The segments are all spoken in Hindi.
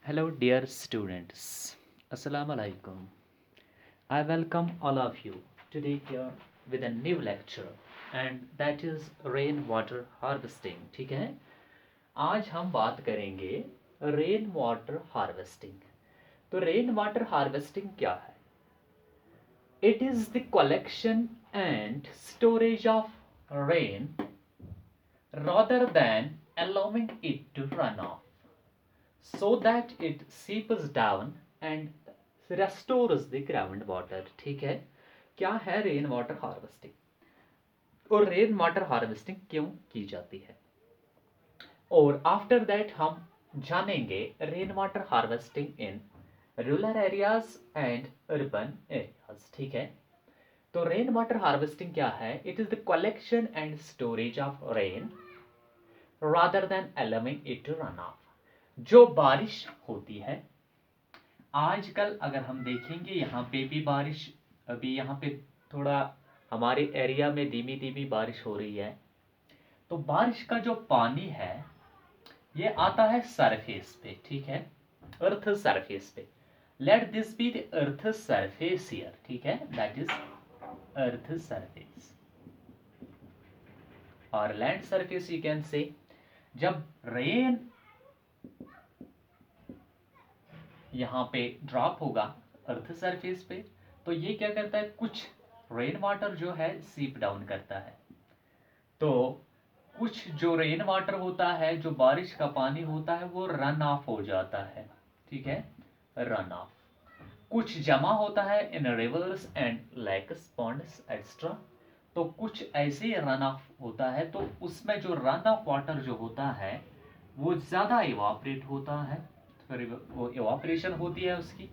Hello, dear students. Assalamu alaikum. I welcome all of you today here with a new lecture, and that is rainwater harvesting. ठीक है, आज हम बात करेंगे रेन वाटर हार्वेस्टिंग। तो रेन वाटर हार्वेस्टिंग क्या है? It is the collection and storage of rain rather than allowing it to run off, so that it seeps down and restores the ground water। ठीक है, क्या है रेन वाटर हार्वेस्टिंग और रेन वाटर हार्वेस्टिंग क्यों की जाती है, और आफ्टर दैट हम जानेंगे rain water harvesting in rural areas and urban areas. ठीक है, तो रेन वाटर हार्वेस्टिंग क्या है? It is the collection and storage of rain rather than allowing it to run off। जो बारिश होती है, आजकल अगर हम देखेंगे यहाँ पे भी बारिश, अभी यहाँ पे थोड़ा हमारे एरिया में धीमी धीमी बारिश हो रही है। तो बारिश का जो पानी है ये आता है सरफेस पे। ठीक है, अर्थ सरफेस पे। Late this be the earth surface here. ठीक है, दैट इज अर्थ सरफेस और land surface you can say. जब रेन यहाँ पे ड्रॉप होगा अर्थ सरफेस पे, तो ये क्या करता है, कुछ रेन वाटर जो है सीप डाउन करता है। तो कुछ जो रेन वाटर होता है, जो बारिश का पानी होता है, वो रन ऑफ हो जाता है। ठीक है, रन ऑफ। कुछ जमा होता है in rivers and lakes ponds extra. तो कुछ ऐसे रन ऑफ होता है, तो उसमें जो रन ऑफ वाटर जो होता है वो ज्यादा इवापरेट होता है। फिर वो इवापरेशन होती है उसकी,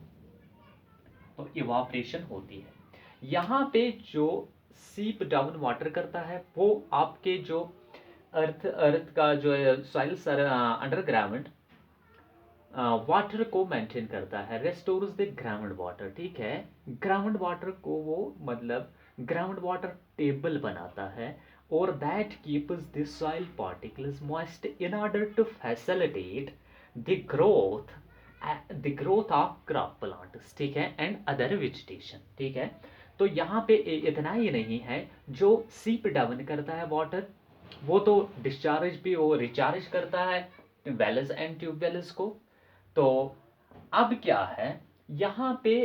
तो इवापरेशन होती है। यहाँ पे जो सीप डाउन वाटर करता है वो आपके जो अर्थ अर्थ का जो सॉइल अंडरग्राउंड वाटर को मेंटेन करता है, रेस्टोर्स द ग्राउंड वाटर। ठीक है, ग्राउंड वाटर को वो मतलब ग्राउंड वाटर टेबल बनाता है, और that keeps the soil particles moist in order to facilitate the growth growth of crop plants. ठीक है, एंड अदर वेजिटेशन। ठीक है, तो यहाँ पे इतना ही नहीं है, जो सीप डाउन करता है वाटर, वो तो डिस्चार्ज भी वो रिचार्ज करता है वेल्स एंड ट्यूब वेल्स को। तो अब क्या है, यहाँ पे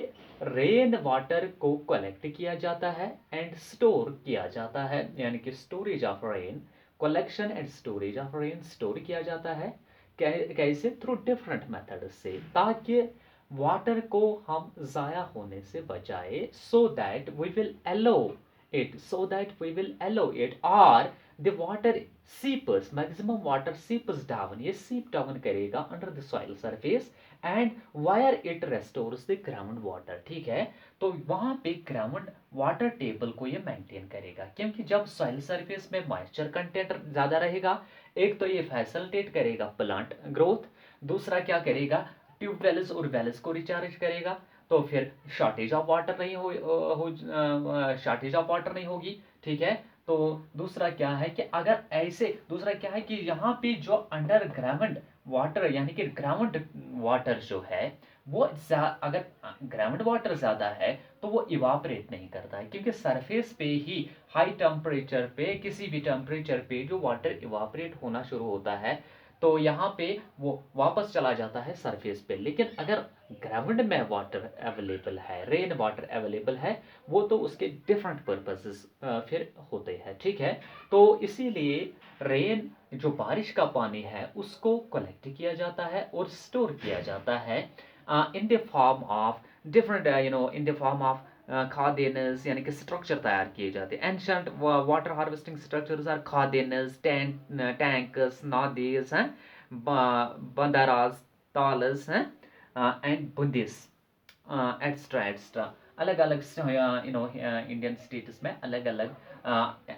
रेन वाटर को कलेक्ट किया जाता है एंड स्टोर किया जाता है, यानी कि storage of rain, collection and storage of rain store किया जाता है। कैसे? थ्रू डिफरेंट मेथड से, ताकि वाटर को हम ज़ाया होने से बचाए, so that we will allow it, so that we will allow it, और the water seepers, maximum water seepers down, ये सीप डाउन करेगा under the soil surface and where it restores the ground water. ठीक है, तो वहां पे ग्राउंड वाटर टेबल को ये मेंटेन करेगा, क्योंकि जब सॉइल सरफेस में मॉइस्चर कंटेंट ज्यादा रहेगा, एक तो ये फैसिलिटेट करेगा प्लांट ग्रोथ, दूसरा क्या करेगा, ट्यूब वेल्स और वेल्स को रिचार्ज करेगा। तो फिर शॉर्टेज ऑफ वाटर नहीं शॉर्टेज ऑफ वाटर नहीं होगी। ठीक है, तो दूसरा क्या है कि अगर ऐसे, दूसरा क्या है कि यहाँ पे जो अंडरग्राउंड वाटर यानी कि ग्राउंड वाटर जो है वो अगर ग्राउंड वाटर ज़्यादा है तो वो इवापरेट नहीं करता है, क्योंकि सरफेस पे ही हाई टेम्परेचर पे, किसी भी टेम्परेचर पे जो वाटर इवापरेट होना शुरू होता है, तो यहाँ पे वो वापस चला जाता है सरफेस पे। लेकिन अगर ग्राउंड में वाटर अवेलेबल है, रेन वाटर अवेलेबल है, वो तो उसके डिफरेंट पर्पसेस फिर होते हैं। ठीक है, तो इसीलिए रेन जो बारिश का पानी है उसको कलेक्ट किया जाता है और स्टोर किया जाता है in the form of different in the form of khadins, यानी कि स्ट्रक्चर तैयार किए जाते हैं। Ancient water harvesting structures are khadins, tanks, nadis हैं, बंदराज, तालस हैं, एंड बुंदिस, एक्स्ट्रा एक्स्ट्रा। अलग अलग इंडियन स्टेट्स में अलग अलग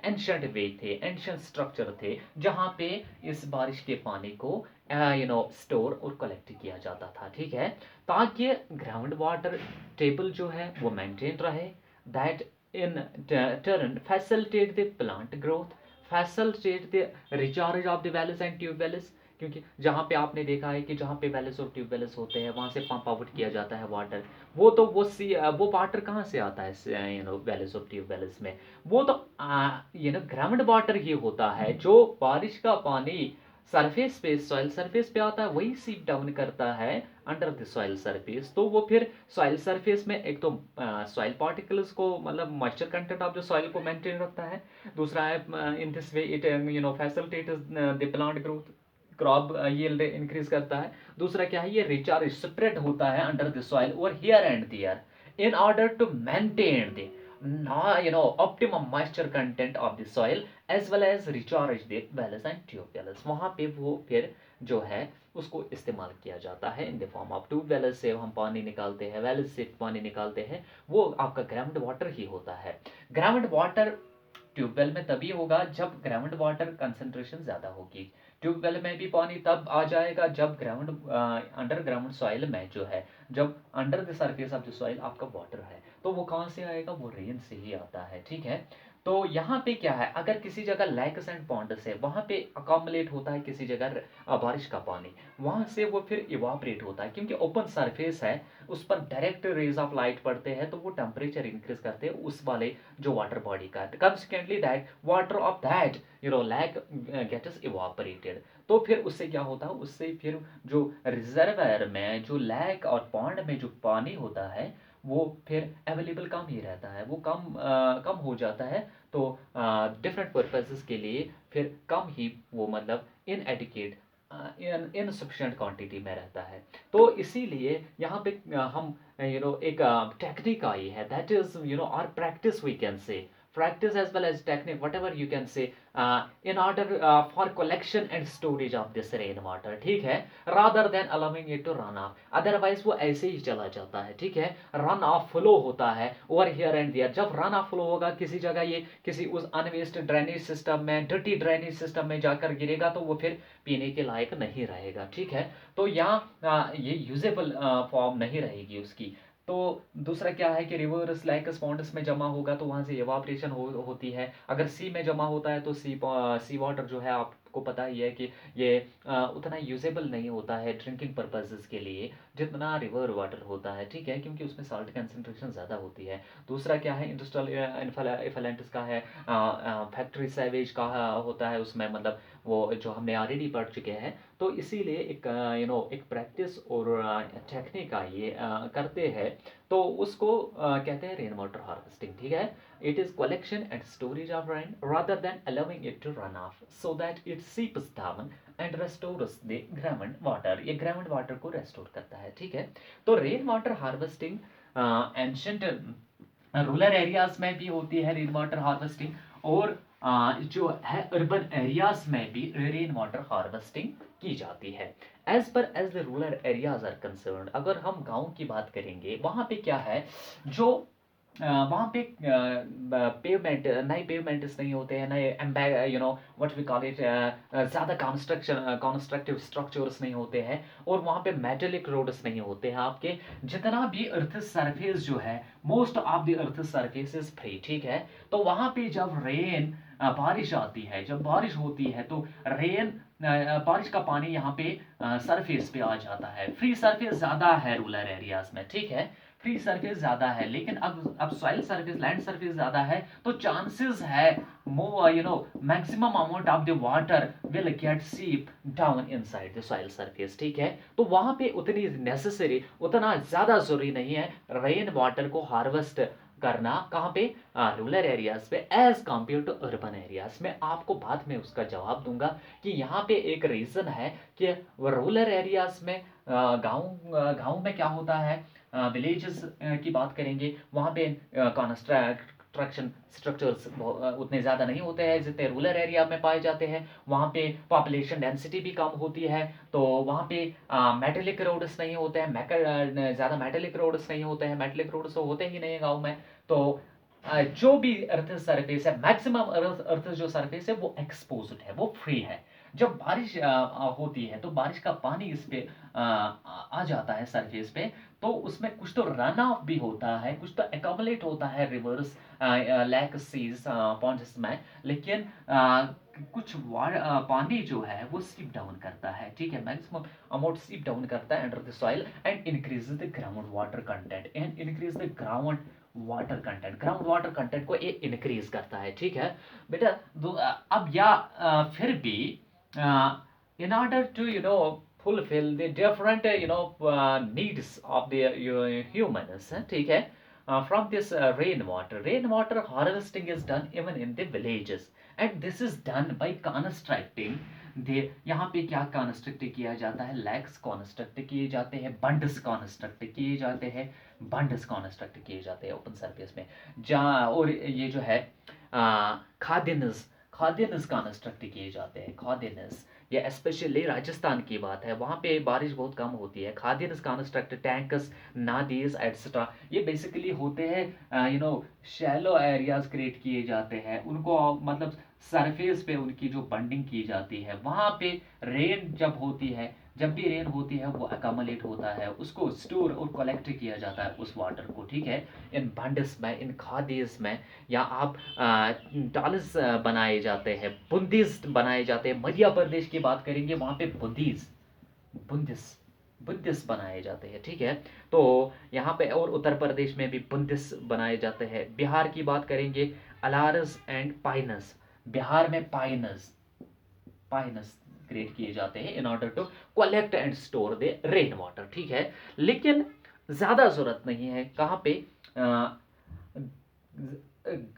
एंशंट वे थे, एंशंट स्ट्रक्चर थे, जहाँ पे इस बारिश के पानी को स्टोर और कलेक्ट किया जाता था। ठीक है, ताकि ग्राउंड वाटर टेबल जो है वो मेंटेन रहे, that in turn facilitate the plant growth, facilitate the recharge of the wells and tube wells, क्योंकि जहाँ पे आपने देखा है कि जहाँ पे वेल्स और ट्यूबवेल्स होते हैं वहाँ से पंप आउट किया जाता है वाटर, वो वाटर कहाँ से आता है वेल्स और ट्यूबवेल्स में? वो तो ग्राउंड वाटर ही होता है, जो बारिश का पानी सरफेस पे, सॉइल सरफेस पे आता है, वही सीप डाउन करता है अंडर द सॉइल सरफेस। तो वो फिर सॉइल सरफेस में एक तो सॉइल पार्टिकल्स को, मतलब moisture content of the soil को मेंटेन रखता है। दूसरा है इन this way it facilitates the plant growth, crop yield increase करता है। दूसरा क्या है, ये रिचार्ज स्प्रेड होता है अंडर द सॉइल और here and there in order to maintain the optimum moisture content of the soil as well as recharge the wells and tube wells। वहाँ पे वो फिर जो है उसको इस्तेमाल किया जाता है in the form of tube wells से हम पानी निकालते हैं, वेल्स से पानी निकालते हैं, वो आपका ग्राउंड वाटर ही होता है। ग्राउंड वाटर ट्यूबवेल में तभी होगा जब ग्राउंड वाटर कंसंट्रेशन ज़्यादा होगी। ट्यूबवेल में भी पानी तब आ जाएगा जब अंडरग्राउंड सॉइल में जो है, जब under the surface of the soil आपका वाटर है, तो वो कहाँ से आएगा? वो रेन से ही आता है, ठीक है। तो यहाँ पे क्या है, अगर किसी जगह लैक्स एंड पॉन्ड्स है, वहाँ पे अकोमलेट होता है किसी जगह बारिश का पानी, वहाँ से वो फिर इवापरेट होता है, क्योंकि ओपन सरफेस है, उस पर डायरेक्ट रेज ऑफ लाइट पड़ते हैं, तो वो टेम्परेचर इंक्रीज करते हैं उस वाले जो वाटर बॉडी का। Consequently that water of that lake gets evaporated. तो फिर उससे क्या होता है, उससे फिर जो रिजर्वायर में, जो लैक और पॉन्ड में जो पानी होता है, वो फिर अवेलेबल कम ही रहता है, वो कम हो जाता है। तो डिफरेंट पर्पसेस के लिए फिर कम ही वो, मतलब इनएडिकेट, इनसफिशिएंट क्वांटिटी में रहता है। तो इसीलिए यहाँ पे हम एक टेक्निक आई है, that is our practice, we can say practice as well as technique, whatever you can say, in order for collection and storage of this rain water, ठीक है, rather than allowing it to run off। Otherwise वो ऐसे ही चला जाता है, ठीक है, रन ऑफ फ्लो होता है ओवर हियर एंड दियर। जब रन ऑफ फ्लो होगा किसी जगह, ये किसी उस अनवेस्ट ड्रेनेज सिस्टम में, डर्टी ड्रेनेज सिस्टम में जाकर गिरेगा, तो वो फिर पीने के लायक नहीं रहेगा, ठीक है। तो यहाँ ये यूजेबल फॉर्म नहीं रहेगी उसकी। तो दूसरा क्या है कि रिवर्स लैक्स पॉन्ड्स में जमा होगा तो वहाँ से एवापरेशन होती है। अगर सी में जमा होता है तो सी वाटर जो है, आपको पता ही है कि ये उतना यूजेबल नहीं होता है ड्रिंकिंग पर्पसेस के लिए जितना रिवर वाटर होता है, ठीक है, क्योंकि उसमें साल्ट कंसंट्रेशन ज़्यादा होती है। दूसरा क्या है, इंडस्ट्रियल इफेलेंट्स का है, फैक्ट्री सैवेज का होता है उसमें, मतलब वो जो हमने ऑलरेडी पढ़ चुके हैं। तो इसीलिए एक एक प्रैक्टिस और टेक्निक का ये करते हैं, तो उसको कहते हैं रेन वाटर हार्वेस्टिंग, ठीक है। It is collection and storage of rain rather than allowing it to run off so that it seeps down and restores the ground water. ये ग्राउंड वाटर को रेस्टोर करता है, ठीक है। तो rain water harvesting ancient rural areas में भी होती है रेन वाटर हार्वेस्टिंग, और जो है अर्बन एरियाज में भी रेन वाटर हार्वेस्टिंग की जाती है। As the rural areas are concern, अगर हम गांव की बात करेंगे, वहां पे क्या है, जो वहाँ पे पेवमेंट, नए पेवमेंट्स नहीं होते हैं, नए व्हाट वी कॉल इट, ज़्यादा कंस्ट्रक्टिव स्ट्रक्चर्स नहीं होते हैं, और वहाँ पे मेटेलिक रोड्स नहीं होते हैं आपके। जितना भी अर्थ सरफेस जो है, most of the earth surface is free, ठीक है। तो वहाँ पे जब रेन बारिश आती है, जब बारिश होती है, तो रेन बारिश का पानी यहाँ पे सरफेस पे आ जाता है। फ्री सरफेस ज़्यादा है रूरल एरियाज में, ठीक है, फ्री सरफेस ज़्यादा है, लेकिन अब सॉइल सरफेस, लैंड सरफेस ज़्यादा है, तो चांसेस है maximum amount of the water will get seep down inside the soil surface, ठीक है। तो वहाँ पे उतनी नेसेसरी, उतना ज़्यादा ज़रूरी नहीं है रेन वाटर को हार्वेस्ट करना, कहाँ पे, रूरल एरियाज पे, as compare to urban areas में। आपको बाद में उसका जवाब दूंगा कि यहाँ पे एक रीजन है कि रूरल एरियाज में, गांव में क्या होता है, विलेजेस की बात करेंगे, वहाँ पे कंस्ट्रक्शन स्ट्रक्चर्स उतने ज़्यादा नहीं होते हैं जितने रूरल एरिया में पाए जाते हैं। वहाँ पे पॉपुलेशन डेंसिटी भी कम होती है, तो वहाँ पे मेटेलिक रोड्स नहीं होते हैं, ज़्यादा मेटेलिक रोड्स नहीं होते हैं, मेटेलिक रोड्स तो होते ही नहीं है गाँव में। तो जो भी अर्थ सरफेस है, मैक्सिमम अर्थ जो सरफेस है वो एक्सपोज्ड है, वो फ्री है। जब बारिश होती है तो बारिश का पानी इस पे आ जाता है सरफेस पे, तो उसमें कुछ तो रन ऑफ भी होता है, कुछ तो एकोमलेट होता है रिवर्स लैक सीज पॉन्ड्स में, लेकिन कुछ पानी जो है वो सीप डाउन करता है, ठीक है, मैक्सिमम अमाउंट सीप डाउन करता है under the soil and increase the ground water content and increase the ground water content को ये इंक्रीज करता है, ठीक है बेटा। अब या फिर भी in order to fulfill the different needs of the humans, ठीक है, from this rainwater harvesting is done even in the villages and this is done by constructing the, यहाँ पे क्या कंस्ट्रक्ट किया जाता है, लैक्स कंस्ट्रक्ट किए जाते हैं, बंड्स कंस्ट्रक्ट किए जाते हैं, बंड्स कंस्ट्रक्ट किए जाते हैं ओपन सरफेस में, जहाँ और ये जो है खाद्यान्नस खाद्यान्नस कंस्ट्रक्ट किए जाते हैं, खाद्यान्नस, ये स्पेशली राजस्थान की बात है, वहाँ पे बारिश बहुत कम होती है, खाद्यान्नस कंस्ट्रक्ट टैंक्स, नादीज एटसेट्रा, ये बेसिकली होते हैं शैलो एरियाज क्रिएट किए जाते हैं, उनको मतलब सरफेस पे उनकी जो बंडिंग की जाती है, वहाँ पे रेन जब भी रेन होती है वो अकामलेट होता है, उसको स्टोर और कलेक्ट किया जाता है उस वाटर को, ठीक है, इन बंड्स में, इन खाद्यस में, या आप डाल्स बनाए जाते हैं, बुंदीज बनाए जाते हैं, मध्य प्रदेश की बात करेंगे वहाँ पे बुंदिस बुद्धिस्ट बनाए जाते हैं, ठीक है, तो यहाँ पे और उत्तर प्रदेश में भी बुद्धिस्ट बनाए जाते हैं, बिहार की बात करेंगे अलारस एंड पाइनस, बिहार में पाइनस पाइनस क्रिएट किए जाते हैं in order to collect and store the rain water, ठीक है, लेकिन ज़्यादा ज़रूरत नहीं है, कहाँ पे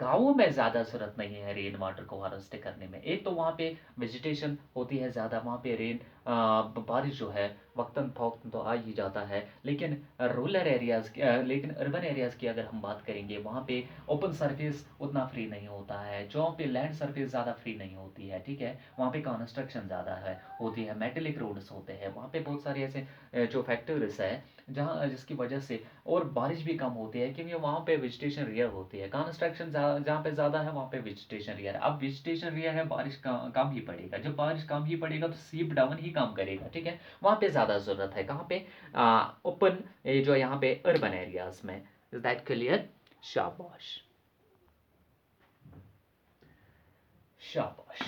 गाँवों में ज़्यादा ज़रूरत नहीं है रेन वाटर को हार्वेस्ट करने में, एक तो वहाँ पे वेजिटेशन होती है ज़्यादा, वहाँ पे बारिश जो है वक्तन फौक्तन तो आ ही जाता है, लेकिन लेकिन अर्बन एरियाज़ की अगर हम बात करेंगे वहाँ पे ओपन सरफेस उतना फ्री नहीं होता है, जहाँ पे लैंड सरफेस ज़्यादा फ्री नहीं होती है, ठीक है, वहाँ पे कंस्ट्रक्शन ज़्यादा होती है, मेटेलिक रोड्स होते हैं, वहाँ पे बहुत सारे ऐसे जो फैक्टरीज है जहाँ जिसकी वजह से और बारिश भी कम होती है, क्योंकि वहाँ पे वेजिटेशन रियर होती है, कंस्ट्रक्शन जहाँ पे ज़्यादा है वहाँ पे वेजिटेशन रियर है, अब वेजिटेशन रियर है, बारिश कम ही पड़ेगा, जब बारिश कम ही पड़ेगा तो सीप डाउन ही काम करेगा, ठीक है, वहाँ पे ज़्यादा ज़रूरत है, कहाँ पे ओपन जो यहाँ पे अर्बन एरियाज में, इज दैट क्लियर? शाबाश शाबाश।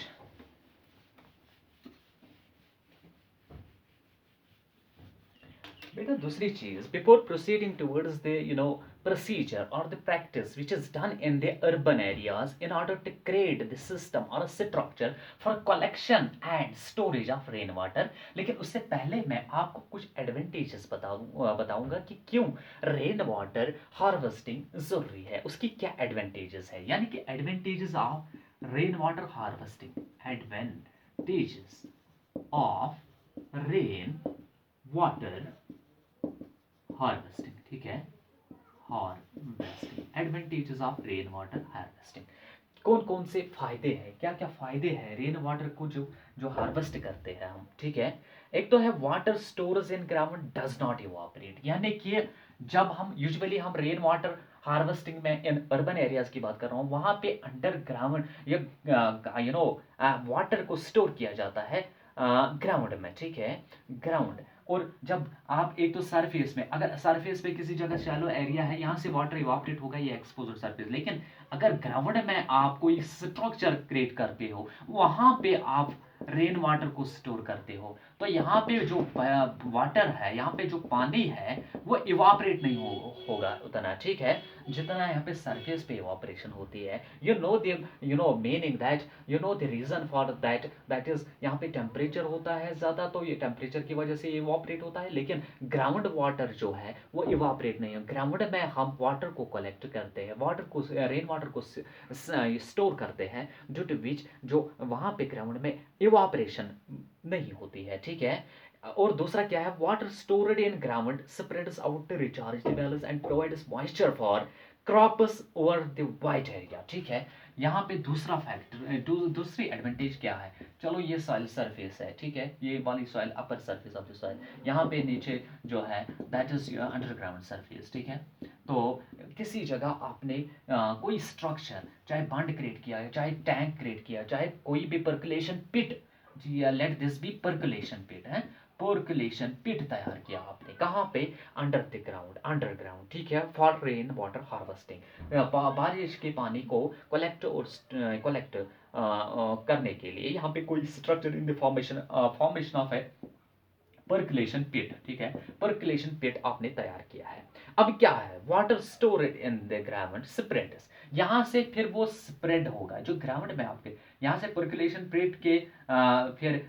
बेटा दूसरी चीज, before proceeding towards the procedure or the practice which is done in the urban areas in order to create the system or a structure for collection and storage of rainwater, लेकिन उससे पहले मैं आपको कुछ एडवांटेजेस बताऊंगा कि क्यों रेन वाटर हार्वेस्टिंग जरूरी है, उसकी क्या एडवांटेजेस है, यानी कि advantages of rain water harvesting, advantages of rain water harvesting, ठीक है, harvesting, advantages of rain water harvesting, कौन कौन से फायदे हैं, क्या क्या फायदे हैं रेन वाटर को जो जो हार्वेस्ट करते हैं हम, ठीक है, एक तो है water stores in ground does not evaporate, यानी कि जब हम यूजुअली हम रेन वाटर हार्वेस्टिंग में इन अर्बन एरियाज की बात कर रहा हूँ, वहां पे अंडरग्राउंड या वाटर को स्टोर किया जाता है ग्राउंड में, ठीक है, ग्राउंड, और जब आप एक तो सरफेस में, अगर सरफेस पे किसी जगह शैलो एरिया है, यहाँ से वाटर इवापोरेट होगा, ये एक्सपोज्ड सरफेस, लेकिन अगर ग्राउंड में आप कोई स्ट्रक्चर क्रिएट करते हो, वहां पे आप रेन वाटर को स्टोर करते हो, तो यहाँ पे जो वाटर है, यहाँ पे जो पानी है वो इवापोरेट नहीं होगा उतना, ठीक है, जितना यहाँ पे सरफेस पे इवापोरेशन होती है, meaning that the reason for that is यहाँ पे टेम्परेचर होता है ज़्यादा, तो ये टेम्परेचर की वजह से इवापोरेट होता है, लेकिन ग्राउंड वाटर जो है वो इवापोरेट नहीं है, ग्राउंड में हम वाटर को कलेक्ट करते हैं, वाटर को रेन वाटर को स्टोर करते हैं, ड्यू टू विच जो वहाँ पे ग्राउंड में इवापोरेशन नहीं होती है, ठीक है, और दूसरा क्या है, water stored in ground spreads out to recharge the wells and provides moisture for crops over the wide area, ठीक है, यहाँ पे दूसरा फैक्टर दूसरी एडवांटेज क्या है, चलो ये सॉइल सरफेस है, ठीक है, ये वाली soil upper surface of the soil, यहाँ पे नीचे जो है दैट इज अंडरग्राउंड सरफेस, ठीक है, तो किसी जगह आपने कोई स्ट्रक्चर, चाहे बंड क्रिएट किया है, चाहे टैंक क्रिएट किया, चाहे कोई भी percolation pit, let this be percolation pit है, पर्कुलेशन पिट तैयार किया आपने, कहाँ पे, अंडर द ग्राउंड, अंडरग्राउंड, ठीक है, फॉर रेन वाटर हार्वेस्टिंग, बारिश के पानी को कलेक्ट करने के लिए यहाँ पे कोई structure in the formation of है पर्कुलेशन पिट, ठीक है, पर्कुलेशन पिट आपने तैयार किया है। अब क्या है, water stored in the ground spreads, यहाँ से फिर वो स्प्रेड होगा जो ग्राउंड में आपके यहाँ से पर्कुलेशन पिट के फिर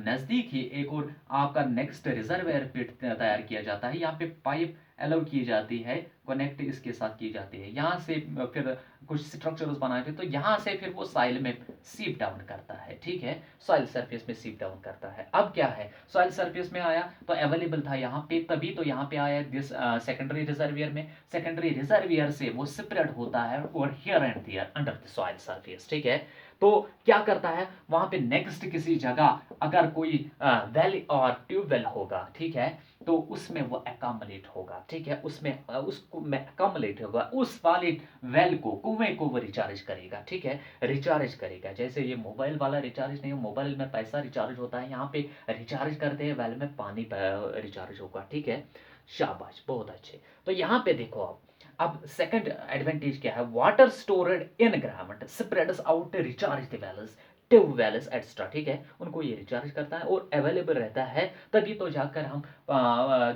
नज़दीक ही एक और आपका नेक्स्ट रिजर्वेयर पिट तैयार किया जाता है। यहाँ पे पाइप अलाउ की जाती है, कनेक्ट इसके साथ की जाती है, यहाँ से फिर कुछ स्ट्रक्चर्स बनाए थे, तो यहाँ से फिर वो सॉइल में सीप डाउन करता है, ठीक है, सॉइल सरफेस में सीप डाउन करता है। अब क्या है, सॉइल सरफेस में आया तो अवेलेबल था यहाँ पे, तभी तो यहाँ पे आया दिस सेकेंडरी रिजर्वियर में, सेकेंडरी रिजर्वियर से वो स्प्रेड होता है और here and there under the soil surface, ठीक है। तो क्या करता है, वहां पे नेक्स्ट किसी जगह अगर कोई वेल और ट्यूबवेल होगा, ठीक है, तो उसमें वो एकम्युलेट होगा, ठीक है, उसमें उसको में एकम्युलेट होगा, उस वाले वेल को, कुएं को वो रिचार्ज करेगा, ठीक है, रिचार्ज करेगा। जैसे ये मोबाइल वाला रिचार्ज नहीं, मोबाइल में पैसा रिचार्ज होता है, यहाँ पे रिचार्ज करते हैं, वेल में पानी रिचार्ज होगा, ठीक है। शाबाश, बहुत अच्छे। तो यहाँ पे देखो आप, अब सेकंड एडवांटेज क्या है, water stored in ground spreads out recharge the wells, tube wells extra, ठीक है, उनको ये रिचार्ज करता है और अवेलेबल रहता है, तभी तो जाकर हम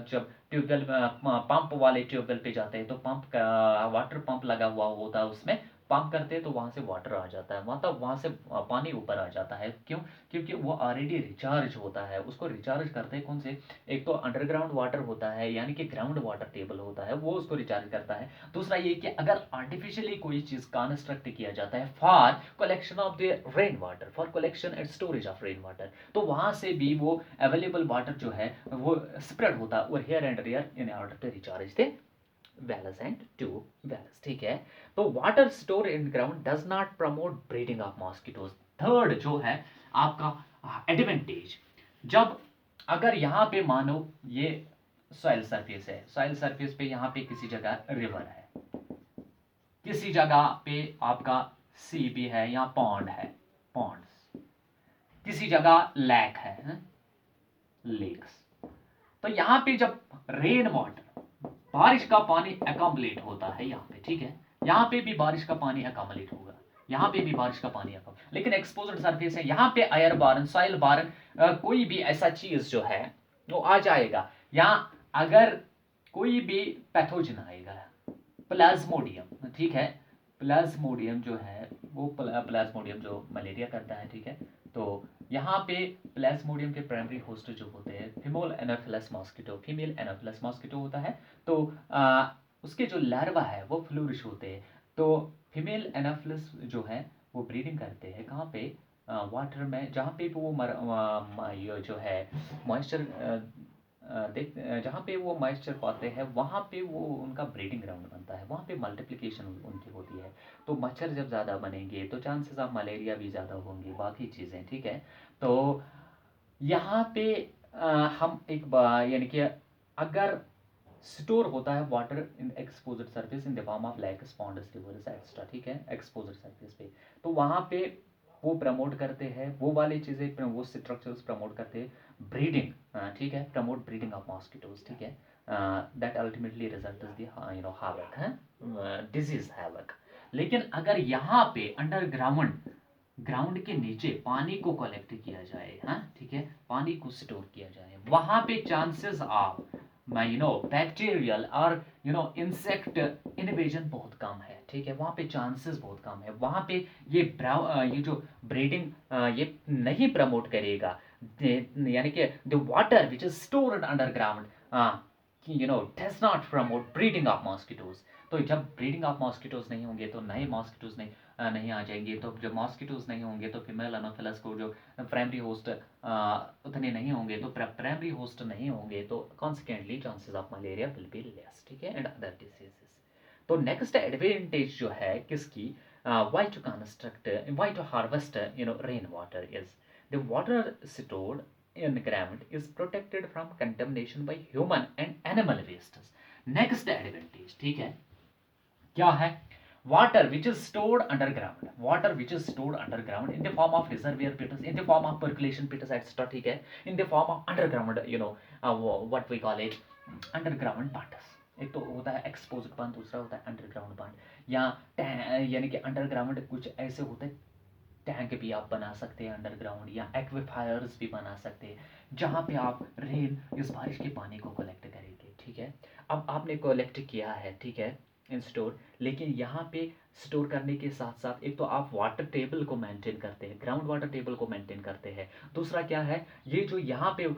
जब ट्यूबवेल पंप वाले ट्यूबवेल पे जाते हैं तो पंप का वाटर पंप लगा हुआ होता है, उसमें पंप करते हैं तो वहां से वाटर आ जाता है, मतलब वहां से पानी ऊपर आ जाता है। क्यों? क्योंकि वो ऑलरेडी रिचार्ज होता है, उसको रिचार्ज करते हैं कौन से, एक तो अंडरग्राउंड वाटर होता है, यानी कि ग्राउंड वाटर टेबल होता है, वो उसको रिचार्ज करता है। दूसरा ये कि अगर आर्टिफिशियली कोई चीज कंस्ट्रक्ट किया जाता है for collection of the rain water, for collection and storage of rain water, तो वहां से भी वो अवेलेबल वाटर जो है वो स्प्रेड होता है और here and there in order to recharge the wells and tube wells, ठीक है। तो water store in ground does not promote breeding of mosquitoes. Third जो है आपका एडवांटेज, जब अगर यहाँ पे मानो ये सॉइल सरफेस है, सॉइल सरफेस पे यहाँ पे किसी जगह रिवर है, किसी जगह पे आपका सी भी है या पॉन्ड है, पॉन्ड्स, किसी जगह लैक है, लेक्स। तो यहाँ पे जब रेन वाटर, बारिश का पानी एकम्युलेट होता है यहाँ पे, ठीक है, यहाँ पे भी बारिश का पानी एकम्युलेट होगा, यहाँ पे भी बारिश का पानी एकम्युलेट, लेकिन एक्सपोज्ड सरफेस है, यहाँ पे एयर बारन, सॉइल बारन, कोई भी ऐसा चीज जो है वो आ जाएगा। यहाँ अगर कोई भी पैथोजन आएगा, प्लाज्मोडियम, ठीक है, प्लाज्मोडियम जो है वो प्लाज्मोडियम जो मलेरिया करता है, ठीक है, तो यहाँ पे प्लाज्मोडियम के प्राइमरी होस्ट जो होते हैं female Anopheles mosquito, female Anopheles mosquito होता है, तो उसके जो लार्वा है वो फ्लोरिश होते हैं। तो फीमेल एनोफिलस जो है वो ब्रीडिंग करते हैं कहाँ पे, वाटर में, जहाँ पे वो ये जो है मॉइस्चर देख, जहाँ पे वो मॉइस्चर पाते हैं वहाँ पे वो उनका ब्रीडिंग ग्राउंड बनता है, वहाँ पे मल्टीप्लिकेशन उनकी होती है। तो मच्छर जब ज़्यादा बनेंगे तो चांसेस ऑफ मलेरिया भी ज़्यादा होंगे, बाकी चीज़ें, ठीक है। तो यहाँ पे हम यानी कि अगर स्टोर होता है water in exposed surface in the form of lakes, ponds, rivers extra, ठीक है, एक्सपोज्ड सरफेस पे, तो वहाँ पे वो प्रमोट करते हैं, वो वाली चीज़ें, वो स्ट्रक्चर्स प्रमोट करते हैं ब्रीडिंग, ठीक है, प्रमोट ब्रीडिंग ऑफ मॉस्किटोज, ठीक है, that ultimately result is the havoc, है डिजीज हैवक। लेकिन अगर यहाँ पे अंडरग्राउंड, ग्राउंड के नीचे पानी को कलेक्ट किया जाए, हाँ ठीक है, पानी को स्टोर किया जाए, वहां पे चांसेस ऑफ बैक्टीरियल और इंसेक्ट इन्वेजन बहुत कम है, ठीक है, वहां पे चांसेस बहुत कम है, वहां पे ये जो ब्रीडिंग ये नहीं प्रमोट करेगा, यानी कि the water which is stored underground does not promote breeding of mosquitoes. तो जब ब्रीडिंग ऑफ मॉस्किटोज नहीं होंगे तो नए मॉस्किटोज नहीं आ जाएंगे, तो जब मॉस्किटोज नहीं होंगे तो फीमेल एनोफिलस को जो प्राइमरी होस्ट उतने नहीं होंगे, तो प्राइमरी होस्ट नहीं होंगे, तो consequently chances of malaria will be less, ठीक है, एंड अदर डिसीजेस। तो नेक्स्ट एडवांटेज जो है किसकी, why to construct, why to harvest rain water is the water stored in ground is protected from contamination by human and animal wastes. Next advantage, ठीक है, क्या है, water which is stored underground, water which is stored underground in the form of reservoir pits, in the form of percolation pits etc, ठीक है, in the form of underground what we call it underground ponds। एक तो होता है एक्सपोज्ड पॉन्ड, दूसरा होता है अंडरग्राउंड पॉन्ड, या यानी कि अंडरग्राउंड कुछ ऐसे होते हैं टैंक भी आप बना सकते हैं अंडरग्राउंड, या एक्विफायर्स भी बना सकते हैं जहाँ पे आप रेन, इस बारिश के पानी को कलेक्ट करेंगे। ठीक है, अब आपने कलेक्ट किया है, ठीक है, इन स्टोर, लेकिन यहाँ पे स्टोर करने के साथ साथ एक तो आप वाटर टेबल को मेंटेन करते हैं, ग्राउंड वाटर टेबल को मेंटेन करते हैं। दूसरा क्या है, ये जो यहाँ पे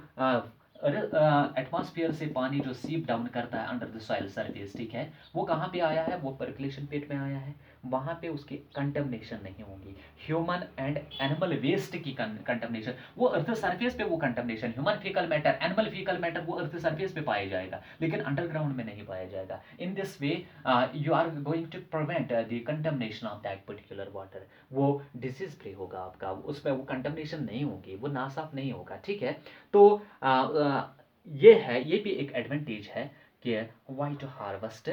एटमॉस्फेयर से पानी जो सीप डाउन करता है अंडर द सॉइल सरफेस, ठीक है, वो कहाँ पे आया है, वो पर्कुलेशन पेट में आया है, वहाँ पे उसकी कंटेमिनेशन नहीं होगी। ह्यूमन एंड एनिमल वेस्ट की कंटेमिनेशन, वो अर्थ सरफेस पे वो contamination, human faecal matter, animal faecal matter वो अर्थ सरफेस पे पाया जाएगा, लेकिन अंडरग्राउंड में नहीं पाया जाएगा। In this way you are going to prevent the contamination of that particular water. वो डिजीज फ्री होगा आपका, उसमें वो कंटेमिनेशन नहीं होगी, वो नासाफ नहीं होगा। ठीक है, तो ये है, ये भी एक एडवांटेज है कि why to harvest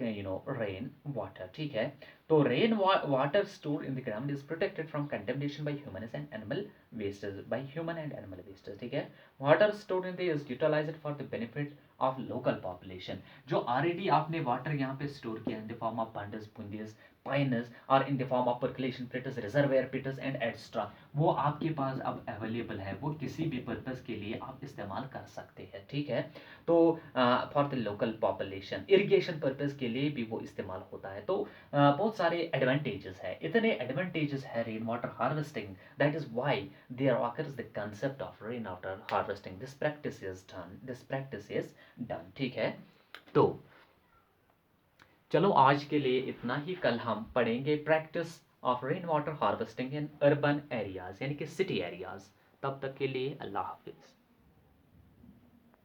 rain water. ठीक है, तो rain water store in the ground is protected from contamination by human and animal wastage, by human and animal wastage. ठीक है, water store in the is utilised for the benefit of local population. जो ऑलरेडी आपने वाटर यहाँ पे स्टोर किया in the form of bundles, बूंदेस, पाइनस, और in the form of percolation pits, reservoir पिट्स and extra, वो आपके पास अब अवेलेबल है, वो किसी भी पर्पस के लिए आप इस्तेमाल कर सकते हैं। ठीक है, तो for the local population, irrigation purpose के लिए भी वो इस्तेमाल होता है। तो बहुत सारे एडवांटेजेस है, इतने एडवांटेजेस है rain water harvesting, that is why there occurs the concept of rain water harvesting. This practice is done, this practice is done. ठीक है, तो चलो आज के लिए इतना ही, कल हम पढ़ेंगे practice of rain water harvesting in urban areas, यानी कि सिटी एरियाज। तब तक के लिए अल्लाह हाफिज।